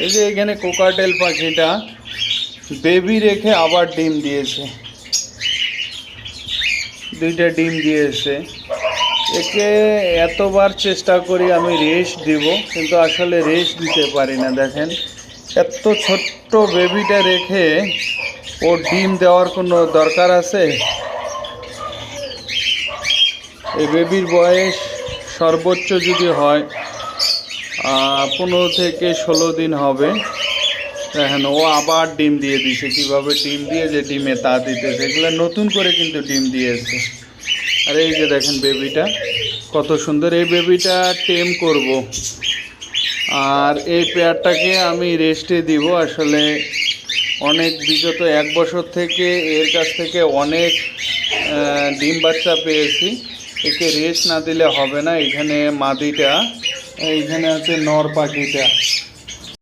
এই যে এখানে কোকাটেল পাখিটা বেবি রেখে আবার ডিম দিয়েছে, দুইটা ডিম দিয়েছে। একে এতবার চেষ্টা করি আমি রেস্ট দিব, কিন্তু আসলে রেস্ট দিতে পারি না। দেখেন এত ছোট্ট বেবিটা রেখে ওর ডিম দেওয়ার কোনো দরকার আছে? এই বেবির বয়স সর্বোচ্চ যদি হয় 15 থেকে 16 দিন হবে। দেখেন ও আবার ডিম দিয়ে দিছে, কীভাবে ডিম দিয়ে যে ডিমে তা দিতেছে, এগুলো নতুন করে কিন্তু ডিম দিয়েছে। আর এই যে দেখেন বেবিটা কত সুন্দর, এই বেবিটা টেম করব। আর এই পেয়ারটাকে আমি রেস্টে দিব। আসলে অনেক বিগত 1 বছর থেকে এর কাছ থেকে অনেক ডিম বাচ্চা পেয়েছি। একে রেস্ট না দিলে হবে না। এখানে মাদিটা, এইখানে আছে নর পাখিটা।